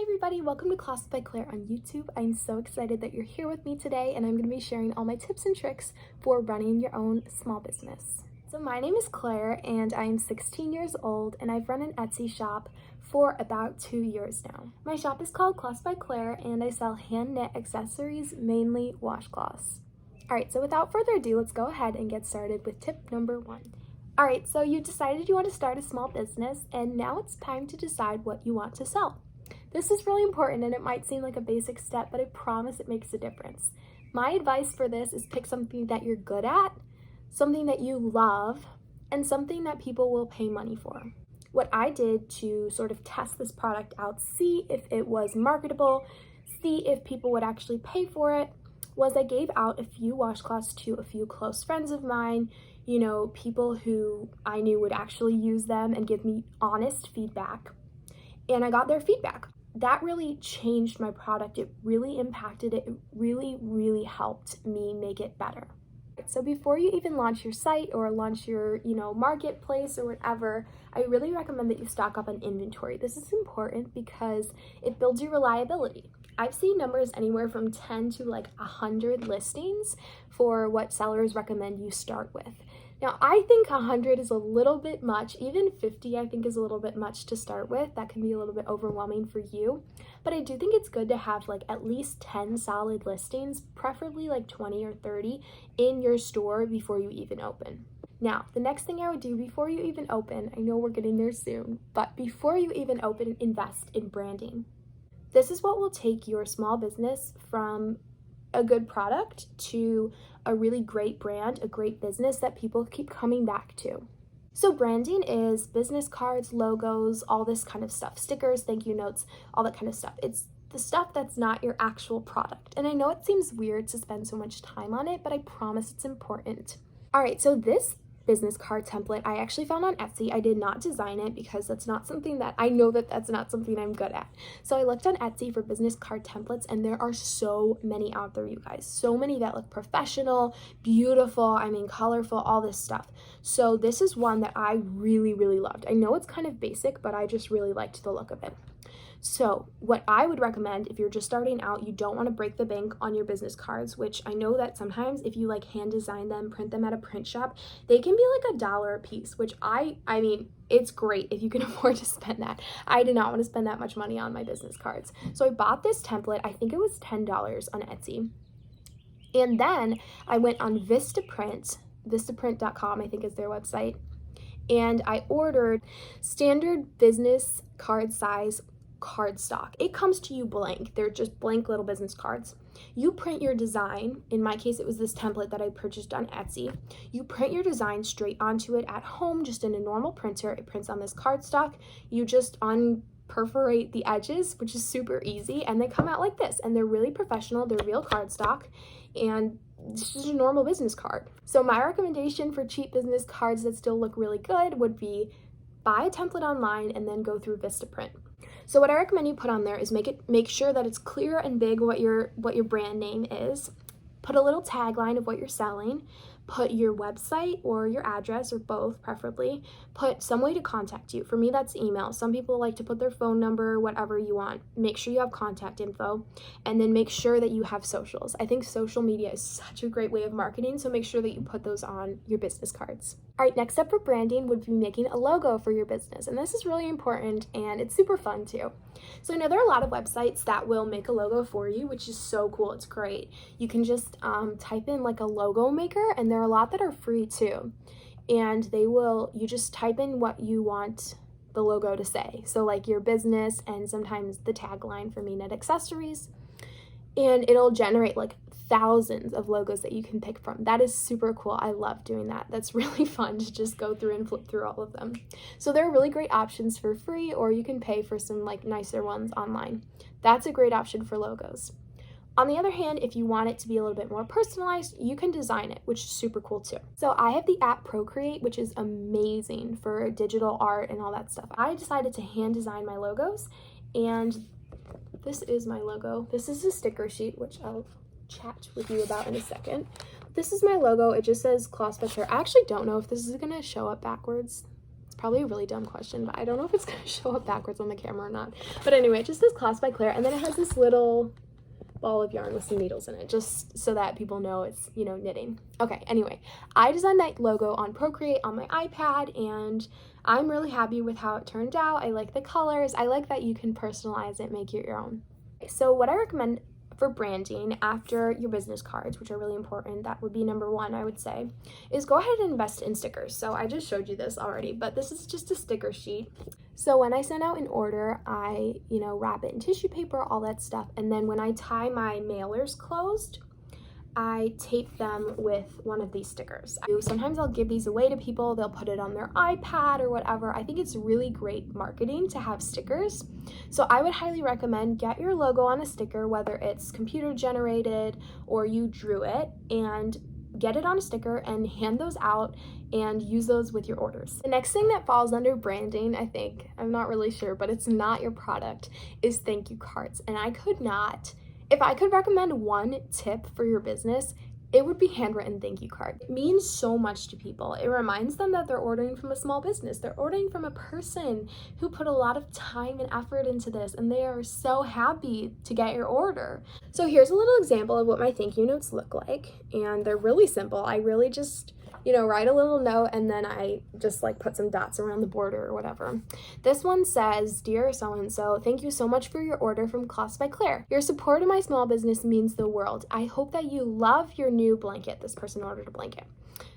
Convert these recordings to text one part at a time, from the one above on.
Everybody, welcome to Class by Claire on YouTube. I'm so excited that you're here with me today, and I'm going to be sharing all my tips and tricks for running your own small business. So my name is Claire and I'm 16 years old, and I've run an Etsy shop for about 2 years now. My shop is called Class by Claire and I sell hand knit accessories, mainly washcloths. Alright, so without further ado, let's go ahead and get started with tip number 1. Alright, so you decided you want to start a small business, and now it's time to decide what you want to sell. This is really important, and it might seem like a basic step, but I promise it makes a difference. My advice for this is pick something that you're good at, something that you love, and something that people will pay money for. What I did to sort of test this product out, see if it was marketable, see if people would actually pay for it, was I gave out a few washcloths to a few close friends of mine, people who I knew would actually use them and give me honest feedback. And I got their feedback. That really changed my product. It really impacted it. It really helped me make it better. So before you even launch your site or launch your, marketplace or whatever, I really recommend that you stock up on inventory. This is important because it builds your reliability. I've seen numbers anywhere from 10 to 100 listings for what sellers recommend you start with. Now, I think 100 is a little bit much. Even 50, I think, is a little bit much to start with. That can be a little bit overwhelming for you. But I do think it's good to have at least 10 solid listings, preferably 20 or 30 in your store before you even open. Now, the next thing I would do before you even open, I know we're getting there soon, but before you even open, invest in branding. This is what will take your small business from a good product to a really great brand, a great business that people keep coming back to. So branding is business cards, logos, all this kind of stuff, stickers, thank you notes, all that kind of stuff. It's the stuff that's not your actual product. And I know it seems weird to spend so much time on it, but I promise it's important. All right, so this business card template I actually found on Etsy. I did not design it because that's not something that I know that's not something I'm good at. So I looked on Etsy for business card templates, and there are so many out there, you guys. So many that look professional, beautiful, colorful, all this stuff. So this is one that I really loved. I know it's kind of basic, but I just really liked the look of it. So what I would recommend if you're just starting out, you don't want to break the bank on your business cards, which I know that sometimes if you hand design them, print them at a print shop, they can be $1 a piece, which I mean, it's great if you can afford to spend that. I did not want to spend that much money on my business cards. So I bought this template. I think it was $10 on Etsy. And then I went on vistaprint.com, I think is their website. And I ordered standard business card size cardstock. It comes to you blank. They're just blank little business cards. You print your design. In my case, it was this template that I purchased on Etsy. You print your design straight onto it at home, just in a normal printer. It prints on this cardstock. You just perforate the edges, which is super easy, and they come out like this. And they're really professional. They're real cardstock, and it's just a normal business card. So my recommendation for cheap business cards that still look really good would be buy a template online and then go through Vistaprint. So what I recommend you put on there is make sure that it's clear and big what your brand name is. Put a little tagline of what you're selling. Put your website or your address, or both preferably. Put some way to contact you. For me, that's email. Some people like to put their phone number, whatever you want. Make sure you have contact info, and then make sure that you have socials. I think social media is such a great way of marketing, so make sure that you put those on your business cards. All right, next up for branding would be making a logo for your business, and this is really important, and it's super fun too. So I know there are a lot of websites that will make a logo for you, which is so cool. It's great. You can just type in a logo maker, and there are a lot that are free too. And you just type in what you want the logo to say. So your business and sometimes the tagline for Me Knit Accessories. And it'll generate thousands of logos that you can pick from. That is super cool. I love doing that. That's really fun to just go through and flip through all of them. So there are really great options for free, or you can pay for some nicer ones online. That's a great option for logos. On the other hand, if you want it to be a little bit more personalized, you can design it, which is super cool too. So I have the app Procreate, which is amazing for digital art and all that stuff. I decided to hand design my logos, and this is my logo. This is a sticker sheet, which I'll chat with you about in a second. This is my logo. It just says Class by Claire. I actually don't know if this is gonna show up backwards. It's probably a really dumb question, but I don't know if it's gonna show up backwards on the camera or not. But anyway, it just says Class by Clare, and then it has this little ball of yarn with some needles in it, just so that people know it's, you know, knitting. Okay, anyway, I designed that logo on Procreate on my iPad, and I'm really happy with how it turned out. I like the colors. I like that you can personalize it, make it your own. So what I recommend for branding after your business cards, which are really important, that would be number one, I would say, is go ahead and invest in stickers. So I just showed you this already, but this is just a sticker sheet. So when I send out an order, I, you know, wrap it in tissue paper, all that stuff. And then when I tie my mailers closed, I tape them with one of these stickers. Sometimes I'll give these away to people. They'll put it on their iPad or whatever. I think it's really great marketing to have stickers. So I would highly recommend get your logo on a sticker, whether it's computer generated or you drew it, and get it on a sticker and hand those out and use those with your orders. The next thing that falls under branding, I think, I'm not really sure, but it's not your product, is thank you cards. And if I could recommend one tip for your business, it would be handwritten thank you card. It means so much to people. It reminds them that they're ordering from a small business. They're ordering from a person who put a lot of time and effort into this, and they are so happy to get your order. So here's a little example of what my thank you notes look like, and they're really simple. I really just, you know, write a little note, and then I just like put some dots around the border or whatever. This one says, "Dear so-and-so, thank you so much for your order from Clare by Clare. Your support of my small business means the world. I hope that you love your new blanket." This person ordered a blanket.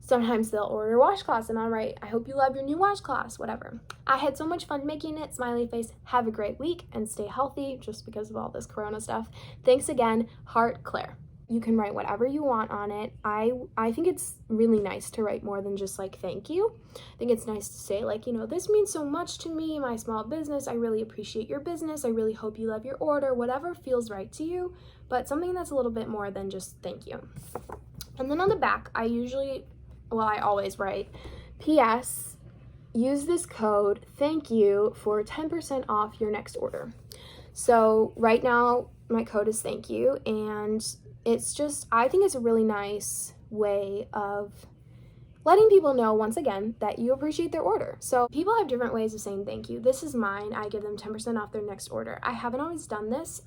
Sometimes they'll order washcloths, and I'll write, "I hope you love your new washcloths," whatever. "I had so much fun making it, smiley face. Have a great week and stay healthy," just because of all this corona stuff. "Thanks again, heart, Clare." You can write whatever you want on it. I think it's really nice to write more than just like thank you. I think it's nice to say like, you know, "This means so much to me, my small business. I really appreciate your business. I really hope you love your order," whatever feels right to you, but something that's a little bit more than just thank you. And then on the back, I always write, "P.S. Use this code, thank you, for 10% off your next order." So right now my code is thank you, and it's just, I think it's a really nice way of letting people know, once again, that you appreciate their order. So people have different ways of saying thank you. This is mine. I give them 10% off their next order. I haven't always done this.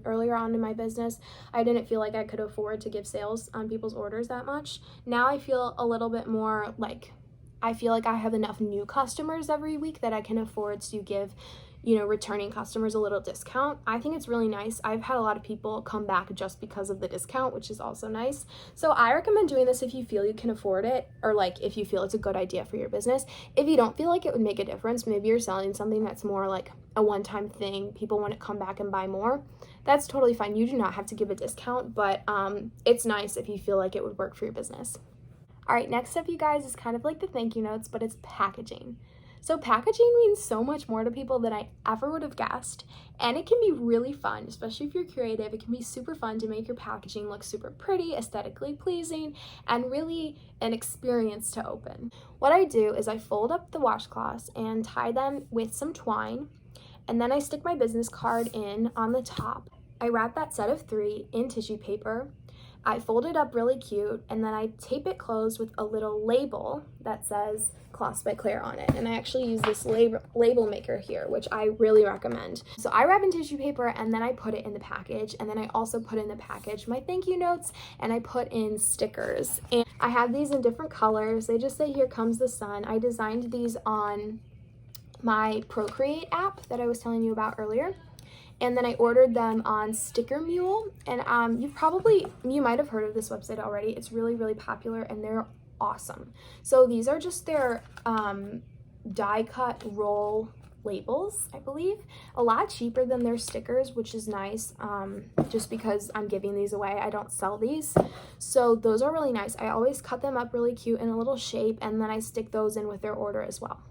Earlier on in my business, I didn't feel like I could afford to give sales on people's orders that much. Now I feel a little bit more like, I feel like I have enough new customers every week that I can afford to give, you know, returning customers a little discount. I think it's really nice. I've had a lot of people come back just because of the discount, which is also nice. So I recommend doing this if you feel you can afford it, or like if you feel it's a good idea for your business. If you don't feel like it would make a difference, maybe you're selling something that's more like a one-time thing, people want to come back and buy more, that's totally fine. You do not have to give a discount, but it's nice if you feel like it would work for your business. All right, next up, you guys, is kind of like the thank you notes, but it's packaging. So packaging means so much more to people than I ever would have guessed, and it can be really fun, especially if you're creative. It can be super fun to make your packaging look super pretty, aesthetically pleasing, and really an experience to open. What I do is I fold up the washcloths and tie them with some twine, and then I stick my business card in on the top. I wrap that set of 3 in tissue paper. I fold it up really cute, and then I tape it closed with a little label that says Clare by Clare on it. And I actually use this label maker here, which I really recommend. So I wrap in tissue paper, and then I put it in the package, and then I also put in the package my thank you notes, and I put in stickers. And I have these in different colors. They just say, "Here comes the sun." I designed these on my Procreate app that I was telling you about earlier. And then I ordered them on Sticker Mule, and you might have heard of this website already. It's really, really popular, and they're awesome. So these are just their die cut roll labels, I believe. A lot cheaper than their stickers, which is nice, just because I'm giving these away. I don't sell these. So those are really nice. I always cut them up really cute in a little shape, and then I stick those in with their order as well.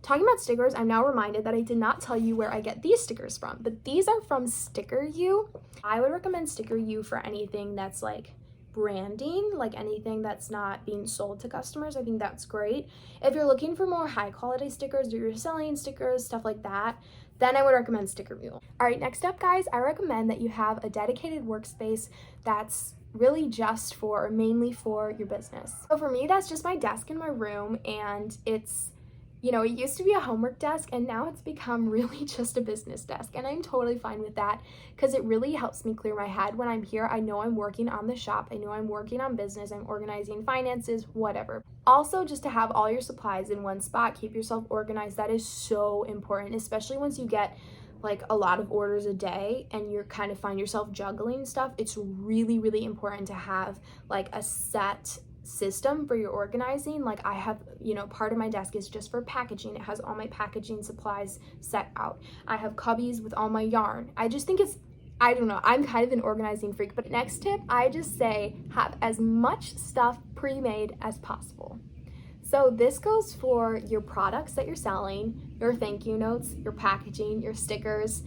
Talking about stickers, I'm now reminded that I did not tell you where I get these stickers from, but these are from Sticker You. I would recommend Sticker You for anything that's like branding, like anything that's not being sold to customers. I think that's great. If you're looking for more high quality stickers, or you're selling stickers, stuff like that, then I would recommend Sticker Mule. All right, next up, guys, I recommend that you have a dedicated workspace that's really just mainly for your business. So for me, that's just my desk in my room, and it's You know, it used to be a homework desk and now it's become really just a business desk. And I'm totally fine with that because it really helps me clear my head when I'm here. I know I'm working on the shop. I know I'm working on business. I'm organizing finances, whatever. Also, just to have all your supplies in one spot, keep yourself organized. That is so important, especially once you get like a lot of orders a day and you're kind of find yourself juggling stuff. It's really, really important to have like a set system for your organizing. Like I have, you know, part of my desk is just for packaging. It has all my packaging supplies set out. I have cubbies with all my yarn. I just think I don't know, I'm kind of an organizing freak. But next tip, I just say have as much stuff pre-made as possible. So this goes for your products that you're selling, your thank you notes, your packaging, your stickers,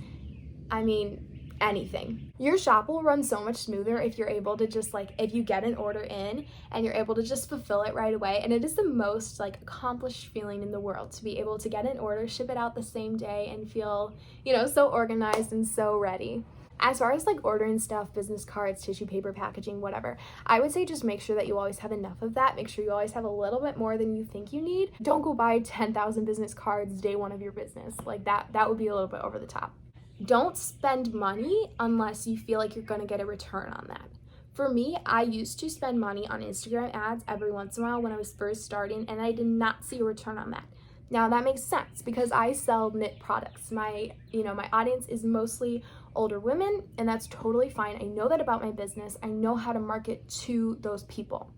I mean, anything. Your shop will run so much smoother if you're able to just like, if you get an order in and you're able to just fulfill it right away. And it is the most like accomplished feeling in the world to be able to get an order, ship it out the same day and feel, you know, so organized and so ready. As far as like ordering stuff, business cards, tissue paper, packaging, whatever, I would say just make sure that you always have enough of that. Make sure you always have a little bit more than you think you need. Don't go buy 10,000 business cards day one of your business. Like that would be a little bit over the top. Don't spend money unless you feel like you're gonna get a return on that. For me, I used to spend money on Instagram ads every once in a while when I was first starting, and I did not see a return on that. Now that makes sense because I sell knit products. My audience is mostly older women, and that's totally fine. I know that about my business. I know how to market to those people.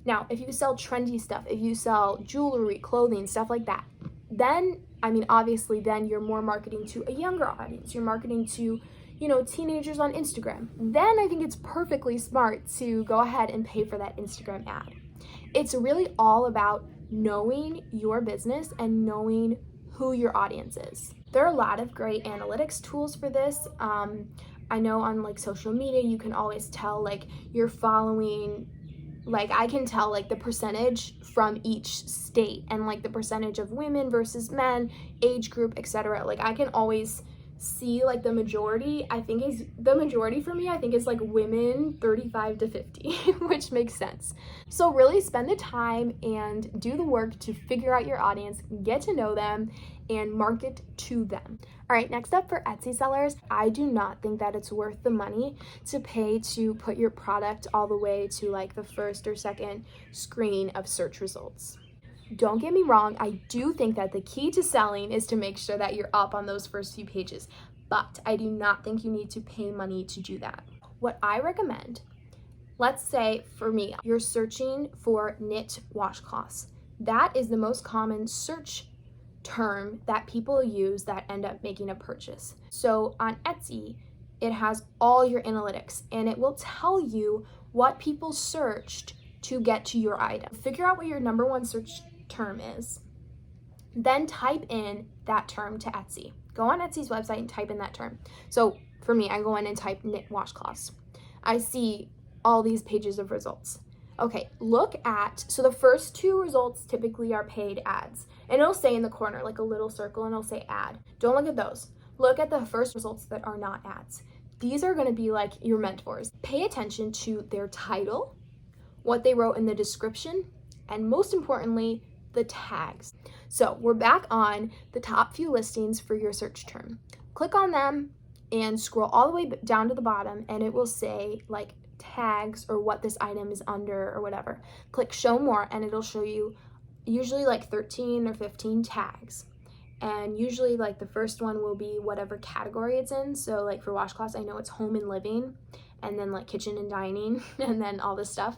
Now, if you sell trendy stuff, if you sell jewelry, clothing, stuff like that, then, obviously then you're more marketing to a younger audience. You're marketing to, teenagers on Instagram. Then I think it's perfectly smart to go ahead and pay for that Instagram ad. It's really all about knowing your business and knowing who your audience is. There are a lot of great analytics tools for this. I know on like social media, you can always tell like you're following, like I can tell like the percentage from each state and like the percentage of women versus men, age group, etc. Like I can always see like the majority for me is like women 35 to 50, which makes sense. So really spend the time and do the work to figure out your audience, get to know them, and market to them. All right, next up for Etsy sellers, I do not think that it's worth the money to pay to put your product all the way to like the first or second screen of search results. Don't get me wrong, I do think that the key to selling is to make sure that you're up on those first few pages, but I do not think you need to pay money to do that. What I recommend, let's say for me, you're searching for knit washcloths. That is the most common search term that people use that end up making a purchase. So on Etsy, it has all your analytics and it will tell you what people searched to get to your item. Figure out what your number one search term is, then type in that term to Etsy. Go on Etsy's website and type in that term. So for me, I go in and type knit washcloths. I see all these pages of results. Okay, so the first two results typically are paid ads, and it'll say in the corner like a little circle and it'll say ad. Don't look at those. Look at the first results that are not ads. These are going to be like your mentors. Pay attention to their title, what they wrote in the description, and most importantly, the tags. So we're back on the top few listings for your search term. Click on them and scroll all the way down to the bottom and it will say like tags or what this item is under or whatever. Click show more and it'll show you usually like 13 or 15 tags. And usually like the first one will be whatever category it's in. So like for washcloths, I know it's home and living, and then like kitchen and dining, and then all this stuff.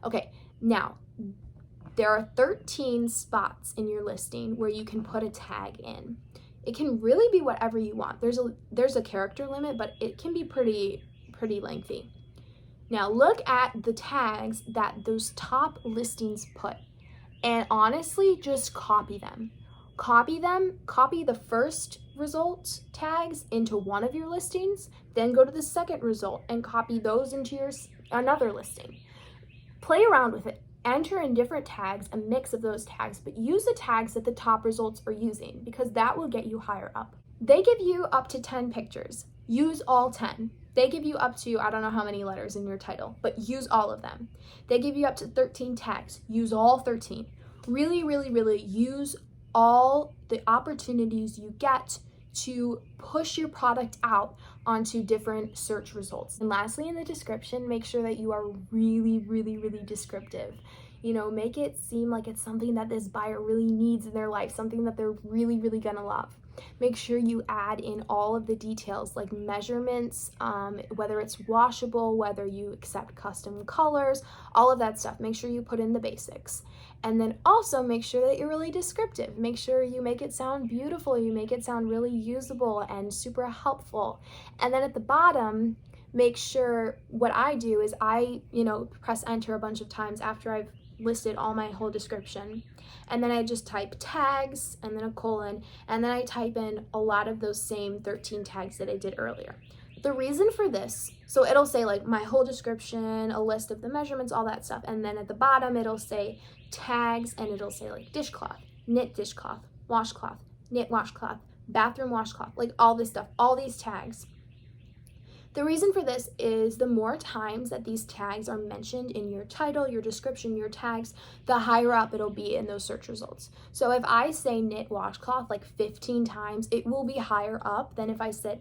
Okay, now there are 13 spots in your listing where you can put a tag in. It can really be whatever you want. There's a character limit, but it can be pretty lengthy. Now look at the tags that those top listings put, and honestly, just copy them. Copy the first result tags into one of your listings, then go to the second result and copy those into another listing. Play around with it. Enter in different tags, a mix of those tags, but use the tags that the top results are using because that will get you higher up. They give you up to 10 pictures. Use all 10. They give you up to, I don't know how many letters in your title, but use all of them. They give you up to 13 tags. Use all 13. Really, really, really use all the opportunities you get to push your product out onto different search results. And lastly, in the description, make sure that you are really, really, really descriptive. You know, make it seem like it's something that this buyer really needs in their life, something that they're really, really gonna love. Make sure you add in all of the details like measurements, whether it's washable, whether you accept custom colors, all of that stuff. Make sure you put in the basics. And then also make sure that you're really descriptive. Make sure you make it sound beautiful, you make it sound really usable and super helpful. And then at the bottom, make sure, what I do is I, press enter a bunch of times after I've listed all my whole description. And then I just type tags and then a colon, and then I type in a lot of those same 13 tags that I did earlier. The reason for this, so it'll say like my whole description, a list of the measurements, all that stuff. And then at the bottom, it'll say tags, and it'll say like dishcloth, knit dishcloth, washcloth, knit washcloth, bathroom washcloth, like all this stuff, all these tags. The reason for this is the more times that these tags are mentioned in your title, your description, your tags, the higher up it'll be in those search results. So if I say knit washcloth like 15 times, it will be higher up than if I said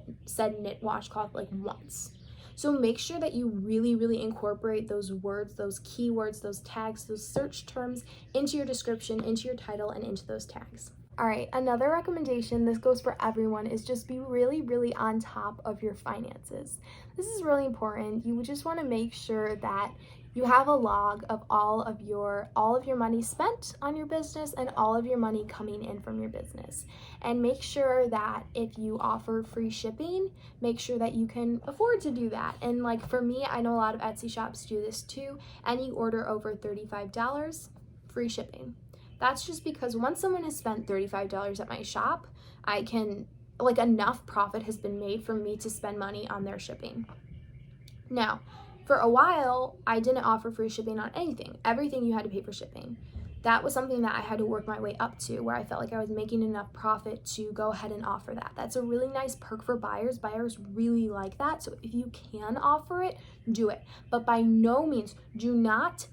knit washcloth like once. So make sure that you really, really incorporate those words, those keywords, those tags, those search terms into your description, into your title, and into those tags. All right, another recommendation, this goes for everyone, is just be really, really on top of your finances. This is really important. You just want to make sure that you have a log of all of your money spent on your business and all of your money coming in from your business. And make sure that if you offer free shipping, make sure that you can afford to do that. And like for me, I know a lot of Etsy shops do this too. Any order over $35, free shipping. That's just because once someone has spent $35 at my shop, I can, like, enough profit has been made for me to spend money on their shipping. Now, for a while, I didn't offer free shipping on anything. Everything you had to pay for shipping. That was something that I had to work my way up to, where I felt like I was making enough profit to go ahead and offer that. That's a really nice perk for buyers. Buyers really like that. So if you can offer it, do it. But by no means, do not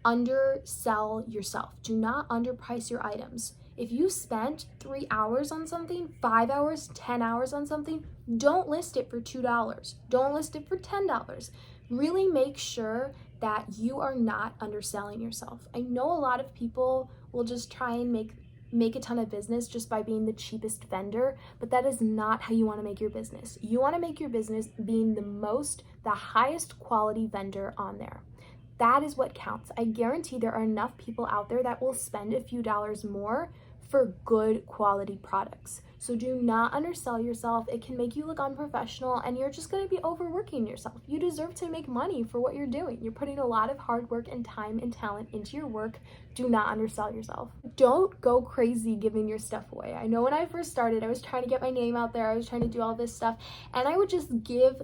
undersell yourself. Do not underprice your items. If you spent 3 hours on something, 5 hours, 10 hours on something, don't list it for $2. Don't list it for $10. Really make sure that you are not underselling yourself. I know a lot of people will just try and make a ton of business just by being the cheapest vendor, but that is not how you want to make your business. You want to make your business being the highest quality vendor on there. That is what counts. I guarantee there are enough people out there that will spend a few dollars more for good quality products. So do not undersell yourself. It can make you look unprofessional and you're just going to be overworking yourself. You deserve to make money for what you're doing. You're putting a lot of hard work and time and talent into your work. Do not undersell yourself. Don't go crazy giving your stuff away. I know when I first started, I was trying to get my name out there. I was trying to do all this stuff, and I would just give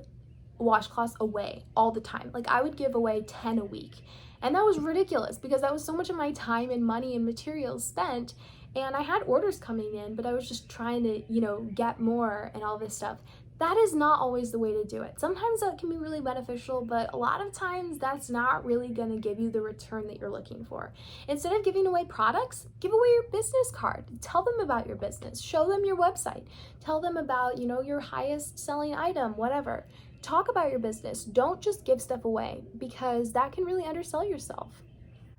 washcloths away all the time. Like I would give away 10 a week, and that was ridiculous because that was so much of my time and money and materials spent, and I had orders coming in, but I was just trying to get more and all this stuff. That is not always the way to do it. Sometimes that can be really beneficial, but a lot of times that's not really going to give you the return that you're looking for. Instead of giving away products, give away your business card. Tell them about your business. Show them your website. Tell them about, your highest selling item, whatever. Talk about your business. Don't just give stuff away because that can really undersell yourself.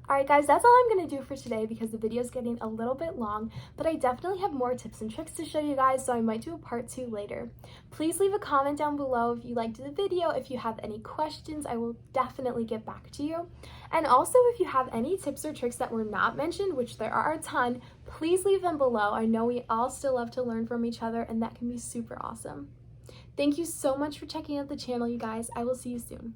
All right, guys, that's all I'm going to do for today because the video is getting a little bit long, but I definitely have more tips and tricks to show you guys, so I might do a part 2 later. Please leave a comment down below if you liked the video. If you have any questions, I will definitely get back to you. And also, if you have any tips or tricks that were not mentioned, which there are a ton, please leave them below. I know we all still love to learn from each other, and that can be super awesome. Thank you so much for checking out the channel, you guys. I will see you soon.